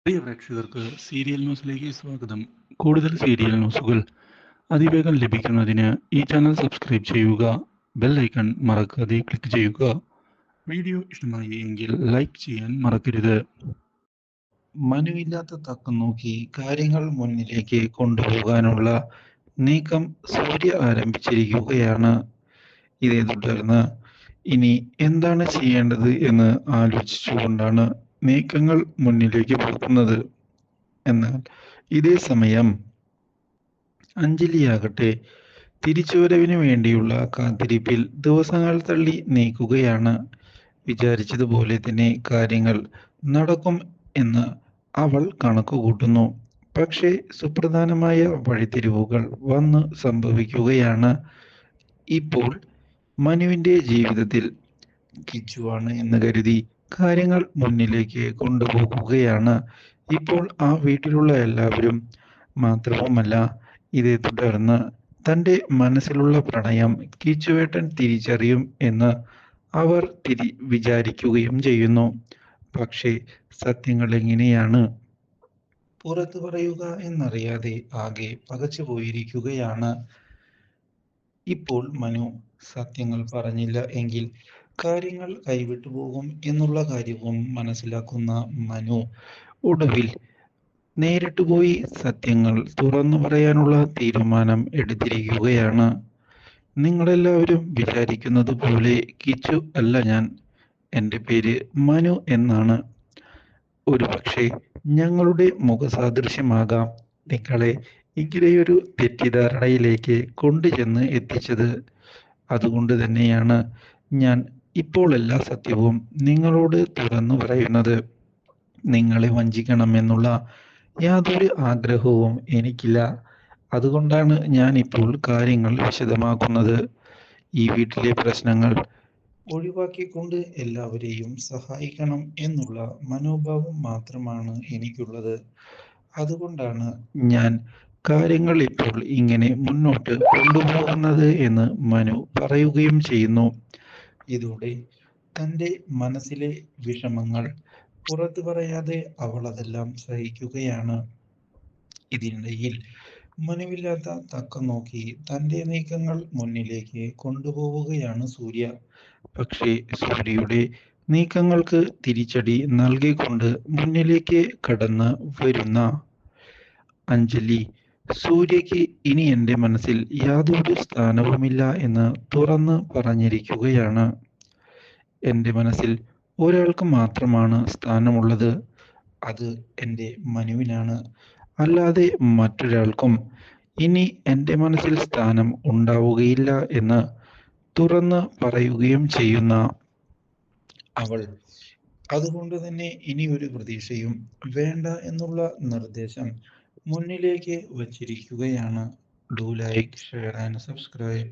പ്രിയ പ്രേക്ഷകർക്ക് സീരിയൽ ന്യൂസിലേക്ക് സ്വാഗതം. കൂടുതൽ സീരിയൽ ന്യൂസുകൾ അതിവേഗം ലഭിക്കുന്നതിന് ഈ ചാനൽ സബ്സ്ക്രൈബ് ചെയ്യുക. ബെൽ ഐക്കൺ മറക്കാതെ ക്ലിക്ക് ചെയ്യുക. വീഡിയോ ഇഷ്ടമായി എങ്കിൽ ലൈക്ക് ചെയ്യാൻ മറക്കരുത്. മനുവില്ലാത്ത തക്കം നോക്കി കാര്യങ്ങൾ മുന്നിലേക്ക് കൊണ്ടുപോകാനുള്ള നീക്കം സൂര്യ ആരംഭിച്ചിരിക്കുകയാണ്. ഇതേ തുടർന്ന് ഇനി എന്താണ് ചെയ്യേണ്ടത് എന്ന് ആലോചിച്ചുകൊണ്ടാണ് നീക്കങ്ങൾ മുന്നിലേക്ക് പോകുന്നത്. എന്നാൽ ഇതേ സമയം അഞ്ജലിയാകട്ടെ തിരിച്ചുവരവിന് വേണ്ടിയുള്ള കാത്തിരിപ്പിൽ ദിവസങ്ങൾ തള്ളി നീക്കുകയാണ്. വിചാരിച്ചതുപോലെ തന്നെ കാര്യങ്ങൾ നടക്കും എന്ന് അവൾ കണക്കുകൂട്ടുന്നു. പക്ഷേ സുപ്രധാനമായ വഴിത്തിരിവുകൾ വന്ന് സംഭവിക്കുകയാണ്. ഇപ്പോൾ മനുവിൻ്റെ ജീവിതത്തിൽ കിച്ചുവാണ് എന്ന് കരുതി കാര്യങ്ങൾ മുന്നിലേക്ക് കൊണ്ടുപോകുകയാണ് ഇപ്പോൾ ആ വീട്ടിലുള്ള എല്ലാവരും. മാത്രവുമല്ല, ഇതേ തുടർന്ന് തൻ്റെ മനസ്സിലുള്ള പ്രണയം കിച്ചുവേട്ടൻ തിരിച്ചറിയും എന്ന് അവർ വിചാരിക്കുകയും ചെയ്യുന്നു. പക്ഷേ സത്യങ്ങൾ എങ്ങനെയാണ് പുറത്തു പറയുക എന്നറിയാതെ ആകെ പകച്ചു പോയിരിക്കുകയാണ്. ഇപ്പോൾ മനു സത്യങ്ങൾ പറഞ്ഞില്ല എങ്കിൽ കാര്യങ്ങൾ കൈവിട്ടു പോകും എന്നുള്ള കാര്യവും മനസ്സിലാക്കുന്ന മനു ഒടുവിൽ നേരിട്ട് പോയി സത്യങ്ങൾ തുറന്നു പറയാനുള്ള തീരുമാനം എടുത്തിരിക്കുകയാണ്. നിങ്ങളെല്ലാവരും വിചാരിക്കുന്നത് പോലെ കിച്ചു അല്ല ഞാൻ. എൻ്റെ പേര് മനു എന്നാണ്. ഒരുപക്ഷെ ഞങ്ങളുടെ മുഖസാദൃശ്യമാകാം നിങ്ങളെ ഇങ്ങനെയൊരു തെറ്റിദ്ധാരണയിലേക്ക് കൊണ്ടുചെന്ന് എത്തിച്ചത്. അതുകൊണ്ട് തന്നെയാണ് ഞാൻ ഇപ്പോൾ എല്ലാ സത്യവും നിങ്ങളോട് തുറന്നു പറയുന്നത്. നിങ്ങളെ വഞ്ചിക്കണമെന്നുള്ള യാതൊരു ആഗ്രഹവും എനിക്കില്ല. അതുകൊണ്ടാണ് ഞാൻ ഇപ്പോൾ കാര്യങ്ങൾ വിശദമാക്കുന്നത്. ഈ വീട്ടിലെ പ്രശ്നങ്ങൾ ഒഴിവാക്കിക്കൊണ്ട് എല്ലാവരെയും സഹായിക്കണം എന്നുള്ള മനോഭാവം മാത്രമാണ് എനിക്കുള്ളത്. അതുകൊണ്ടാണ് ഞാൻ കാര്യങ്ങൾ ഇപ്പോൾ ഇങ്ങനെ മുന്നോട്ട് കൊണ്ടുപോകുന്നത് എന്ന് മനു പറയുകയും ചെയ്യുന്നു. ഇതോടെ തൻ്റെ മനസ്സിലെ വിഷമങ്ങൾ പുറത്തു പറയാതെ അവൾ അതെല്ലാം സഹിക്കുകയാണ്. ഇതിനിടയിൽ മനുവില്ലാത്ത തക്കം നോക്കി തൻ്റെ നീക്കങ്ങൾ മുന്നിലേക്ക് കൊണ്ടുപോവുകയാണ് സൂര്യ. പക്ഷേ സൂര്യയുടെ നീക്കങ്ങൾക്ക് തിരിച്ചടി നൽകിക്കൊണ്ട് മുന്നിലേക്ക് കടന്ന് വരുന്ന അഞ്ജലി സൂര്യയ്ക്ക് ഇനി എൻ്റെ മനസ്സിൽ യാതൊരു സ്ഥാനവുമില്ല എന്ന് തുറന്ന് പറഞ്ഞിരിക്കുകയാണ്. എൻ്റെ മനസ്സിൽ ഒരാൾക്ക് മാത്രമാണ് സ്ഥാനമുള്ളത്. അത് എൻ്റെ മനുവിനാണ്. അല്ലാതെ മറ്റൊരാൾക്കും ഇനി എൻ്റെ മനസ്സിൽ സ്ഥാനം ഉണ്ടാവുകയില്ല എന്ന് തുറന്ന് പറയുകയും ചെയ്യുന്ന അവൾ അതുകൊണ്ട് തന്നെ ഇനി ഒരു പ്രതീക്ഷയും വേണ്ട എന്നുള്ള നിർദ്ദേശം മുന്നിലേക്ക് വച്ചിരിക്കുകയാണ്. Do like, share and subscribe.